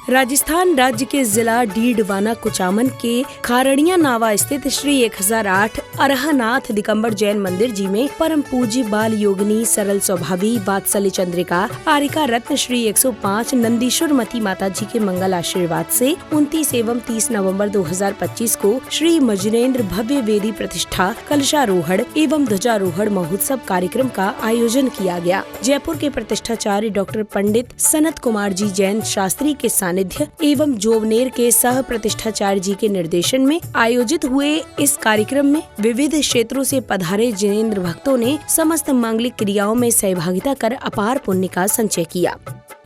राजस्थान राज्य के जिला डीडवाना कुचामन के खारड़िया नावा स्थित श्री 1008 अरहनाथ दिगंबर जैन मंदिर जी में परम पूज्य बाल योगिनी सरल स्वभावी वात्सल्य चंद्रिका आरिका रत्न श्री 105 नंदीश्वर मती माता जी के मंगल आशीर्वाद से 29 एवं 30 नवंबर 2025 को श्री मजनेन्द्र भव्य वेदी प्रतिष्ठा कलशारोहण एवं ध्वजारोहण महोत्सव कार्यक्रम का आयोजन किया गया। जयपुर के प्रतिष्ठाचार्य डॉक्टर पंडित सनत कुमार जी जैन शास्त्री के सानिध्य एवं जोबनेर के सह प्रतिष्ठाचार्य जी के निर्देशन में आयोजित हुए इस कार्यक्रम में विविध क्षेत्रों से पधारे जिनेंद्र भक्तों ने समस्त मांगलिक क्रियाओं में सहभागिता कर अपार पुण्य का संचय किया।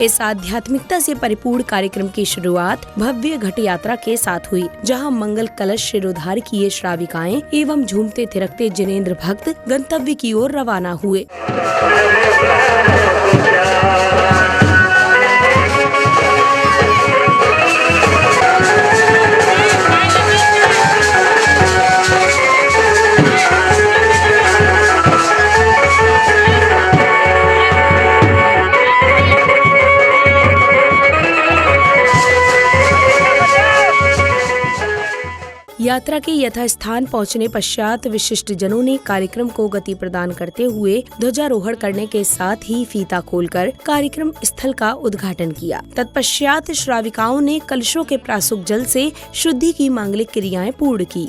इस आध्यात्मिकता से परिपूर्ण कार्यक्रम की शुरुआत भव्य घट यात्रा के साथ हुई, जहां मंगल कलश शिरोधार किए श्राविकाएं एवं झूमते थिरकते जिनेंद्र भक्त गंतव्य की ओर रवाना हुए। यात्रा के यथास्थान पहुंचने पश्चात विशिष्ट जनों ने कार्यक्रम को गति प्रदान करते हुए ध्वजारोहण करने के साथ ही फीता खोलकर कार्यक्रम स्थल का उद्घाटन किया। तत्पश्चात श्राविकाओं ने कलशों के प्रासुक जल से शुद्धि की मांगलिक क्रियाएं पूर्ण की।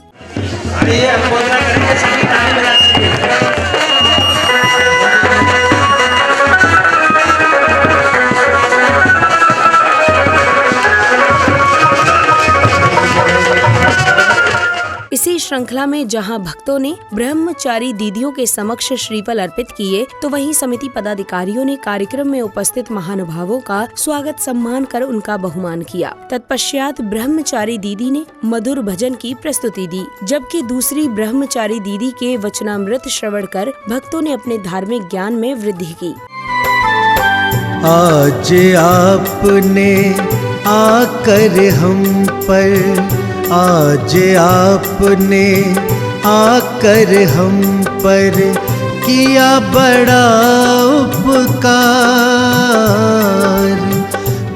इसी श्रृंखला में जहां भक्तों ने ब्रह्मचारी दीदियों के समक्ष श्रीफल अर्पित किए, तो वहीं समिति पदाधिकारियों ने कार्यक्रम में उपस्थित महानुभावों का स्वागत सम्मान कर उनका बहुमान किया। तत्पश्चात ब्रह्मचारी दीदी ने मधुर भजन की प्रस्तुति दी, जबकि दूसरी ब्रह्मचारी दीदी के वचनामृत श्रवण कर भक्तों ने अपने धार्मिक ज्ञान में वृद्धि की। आज आपने आकर हम पर, आज आपने आकर हम पर किया बड़ा उपकार,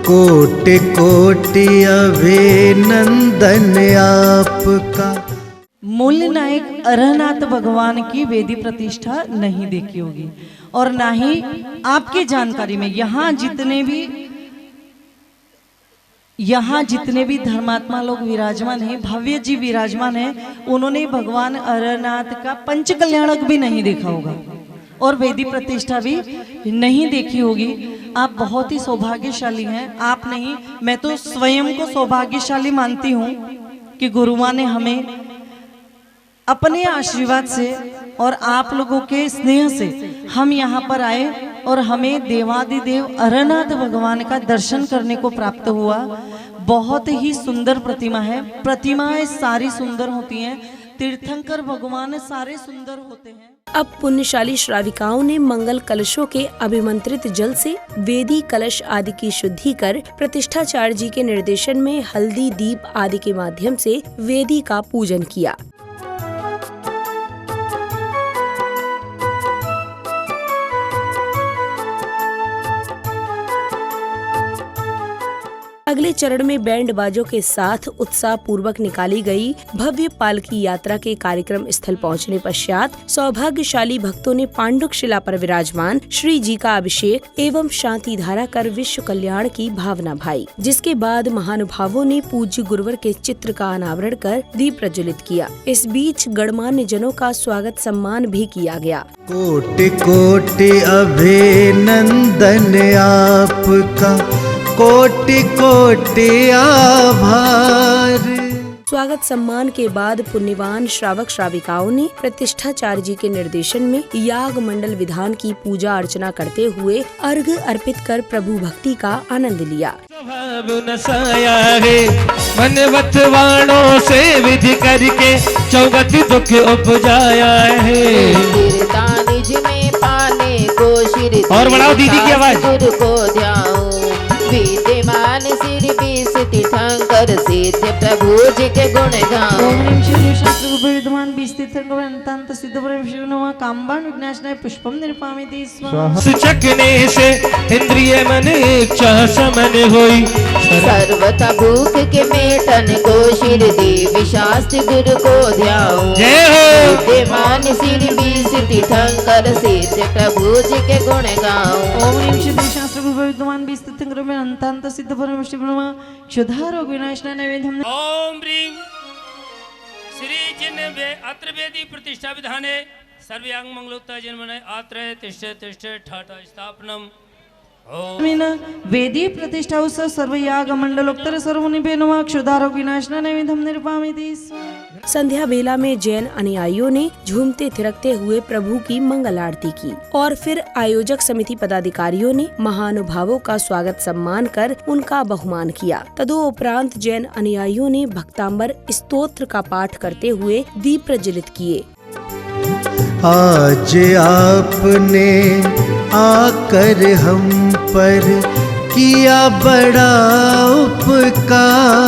कोटि कोटि अभिनंदन आपका। मूल्य नायक अरहनाथ भगवान की वेदी प्रतिष्ठा नहीं देखी होगी, और ना ही आपकी जानकारी में यहाँ जितने भी धर्मात्मा लोग विराजमान हैं, भव्य जी विराजमान हैं, उन्होंने भगवान अरहनाथ का पंच कल्याणक भी नहीं देखा होगा और वेदी प्रतिष्ठा भी नहीं देखी होगी। आप बहुत ही सौभाग्यशाली हैं। आप नहीं, मैं तो स्वयं को सौभाग्यशाली मानती हूँ कि गुरु माँ ने हमें अपने आशीर्वाद से और आप लोगों के स्नेह से हम यहाँ पर आए और हमें देवादिदेव अरहनाथ भगवान का दर्शन करने को प्राप्त हुआ। बहुत ही सुंदर प्रतिमा है। प्रतिमाएं सारी सुंदर होती हैं, तीर्थंकर भगवान सारे सुंदर होते हैं। अब पुण्यशाली श्राविकाओं ने मंगल कलशों के अभिमंत्रित जल से वेदी कलश आदि की शुद्धि कर प्रतिष्ठाचार्य जी के निर्देशन में हल्दी दीप आदि के माध्यम से वेदी का पूजन किया। अगले चरण में बैंड बाजों के साथ उत्साह पूर्वक निकाली गई भव्य पालकी यात्रा के कार्यक्रम स्थल पहुंचने पश्चात सौभाग्यशाली भक्तों ने पांडुक शिला पर विराजमान श्री जी का अभिषेक एवं शांति धारा कर विश्व कल्याण की भावना भाई, जिसके बाद महानुभावों ने पूज्य गुरुवर के चित्र का अनावरण कर दीप प्रज्वलित किया। इस बीच गणमान्य जनों का स्वागत सम्मान भी किया गया। कोटि कोटि अभिनंदन आपका, कोटि कोटि आभार। स्वागत सम्मान के बाद पुण्यवान श्रावक श्राविकाओं ने प्रतिष्ठाचार्य जी के निर्देशन में याग मंडल विधान की पूजा अर्चना करते हुए अर्घ्य अर्पित कर प्रभु भक्ति का आनंद लिया। मनवत वाणों से विधि करके चौगत दुख उपजाया है, निज में पाने को शिर और बढ़ाओ दीदी की आवाज को विद्यमान सिर बीस तीर्थंकर शंकर सिद्ध प्रभु जी के गुण गाऊं। ओम ह्रीं श्री शास्त्र विद्वान बीस्तीर्थंत सिद्ध परमेश्वर कामबाण विघ्नाशनाय पुष्पम निर्पामिति स्वाहा। सुचकने से इंद्रिय मन इच्छा समन होई, सर्वथा भूख के मेटन को शिरदेव शास्त्र गुरु को ध्याऊं। जय हो। विद्यमान सिर बीस तीर्थंकर सिद्ध प्रभु जी के गुण गाऊं। ओम ह्रीं श्री शास्त्र विद्वान बीस्तीर्थंत सिद्ध परमेश्वर क्षुधा विनाशनाय नैवेद्यम। ओम ह्रीं श्री जिन अत्र वेदी प्रतिष्ठा विधाने सर्वयांग मंगलोत्तर जन्मने आत्र तिष्ठ ठाठ स्थापनम। मीन वेदी प्रतिष्ठा उत्सव सर्वयाग मंडलोत्तर सर्वनिभे नमः क्षुधारोग विनाशनाय नैवेद्यम निर्पामिति। संध्या बेला में जैन अनुयायियों ने झूमते थिरकते हुए प्रभु की मंगल आरती की और फिर आयोजक समिति पदाधिकारियों ने महानुभावों का स्वागत सम्मान कर उनका बहुमान किया। तदोपरांत जैन अनुयायियों ने भक्तांबर स्तोत्र का पाठ करते हुए दीप प्रज्वलित किए। आज आपने आकर हम पर किया बड़ा उपकार।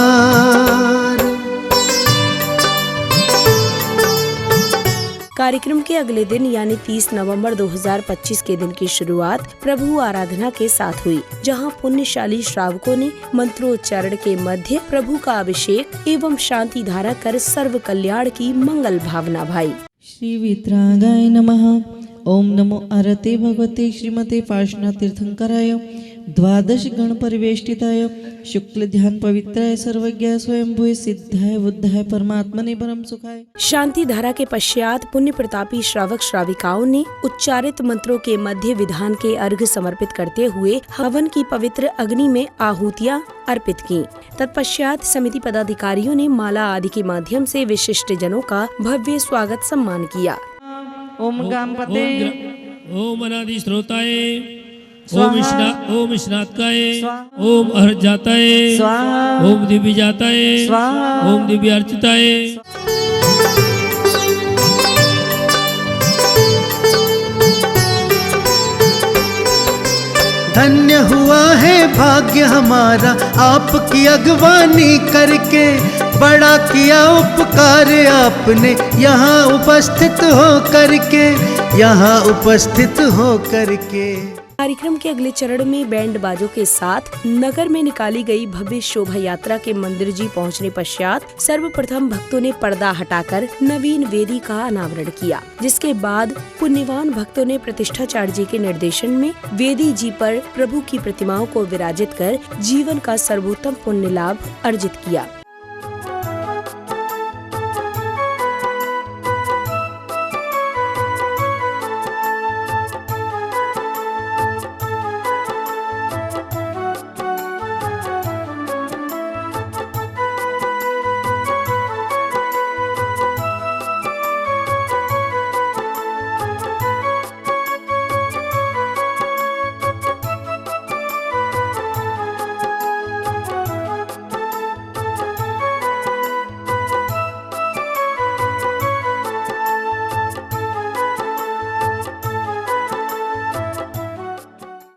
कार्यक्रम के अगले दिन यानी 30 नवंबर 2025 के दिन की शुरुआत प्रभु आराधना के साथ हुई, जहां पुण्यशाली श्रावकों ने मंत्रोच्चारण के मध्य प्रभु का अभिषेक एवं शांति धारा कर सर्व कल्याण की मंगल भावना भाई। श्री वितरागाय नमः। ओम नमो आरते भगवते श्रीमते पार्श्वनाथ तीर्थंकराय द्वादश गण परिवेष्टिताय शुक्ल ध्यान पवित्राय सर्वज्ञ स्वयंभुवे सिद्धाय बुद्धाय परमात्मने परम सुखाय। शांति धारा के पश्चात पुण्य प्रतापी श्रावक श्राविकाओं ने उच्चारित मंत्रों के मध्य विधान के अर्घ समर्पित करते हुए हवन की पवित्र अग्नि में आहुतियां अर्पित की। तत्पश्चात समिति पदाधिकारियों ने माला आदि के माध्यम से विशिष्ट जनों का भव्य स्वागत सम्मान किया। ओम गणपते ओम अनादि स्रोताय ओम विश्वनाथकाय ओम अर्हजाताय ओम दिव्य जाताय ओम दिव्य अर्चिताय। धन्य हुआ है भाग्य हमारा आपकी अगवानी करके, बड़ा किया उपकार आपने यहाँ उपस्थित हो करके, यहाँ उपस्थित हो करके। कार्यक्रम के अगले चरण में बैंड बाजों के साथ नगर में निकाली गई भव्य शोभा यात्रा के मंदिर जी पहुंचने पश्चात सर्वप्रथम भक्तों ने पर्दा हटाकर नवीन वेदी का अनावरण किया, जिसके बाद पुण्यवान भक्तों ने प्रतिष्ठाचार्य जी के निर्देशन में वेदी जी पर प्रभु की प्रतिमाओं को विराजित कर जीवन का सर्वोत्तम पुण्य लाभ अर्जित किया।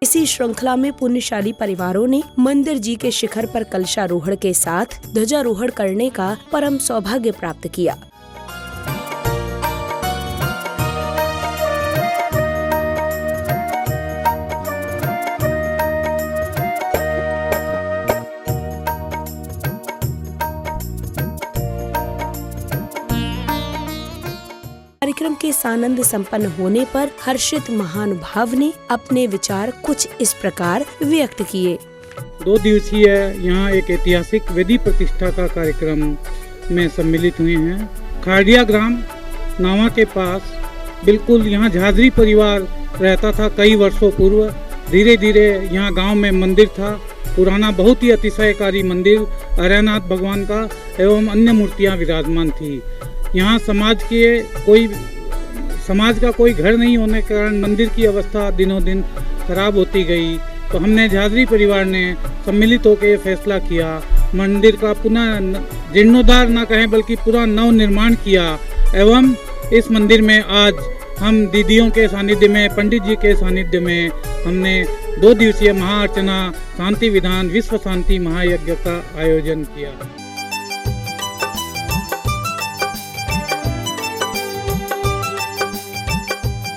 इसी श्रृंखला में पुण्यशाली परिवारों ने मंदिर जी के शिखर पर कलशारोहण के साथ ध्वजारोहण करने का परम सौभाग्य प्राप्त किया। कार्यक्रम के सानंद संपन्न होने पर हर्षित महानुभाव ने अपने विचार कुछ इस प्रकार व्यक्त किए। 2 दिवसीय यहाँ एक ऐतिहासिक वेदी प्रतिष्ठा का कार्यक्रम में सम्मिलित हुए हैं। खाड़िया ग्राम नावा के पास बिल्कुल यहाँ झांझरी परिवार रहता था कई वर्षों पूर्व। धीरे धीरे यहाँ गांव में मंदिर था, पुराना बहुत ही अतिशयकारी मंदिर अरहनाथ भगवान का एवं अन्य मूर्तियाँ विराजमान थी। यहाँ समाज का कोई घर नहीं होने के कारण मंदिर की अवस्था दिनों दिन खराब होती गई। तो हमने झांझरी परिवार ने सम्मिलित होकर ये फैसला किया, मंदिर का पुनः जीर्णोद्धार न कहें बल्कि पूरा नव निर्माण किया। एवं इस मंदिर में आज हम दीदियों के सानिध्य में, पंडित जी के सानिध्य में हमने 2 दिवसीय महाअर्चना शांति विधान विश्व शांति महायज्ञ का आयोजन किया।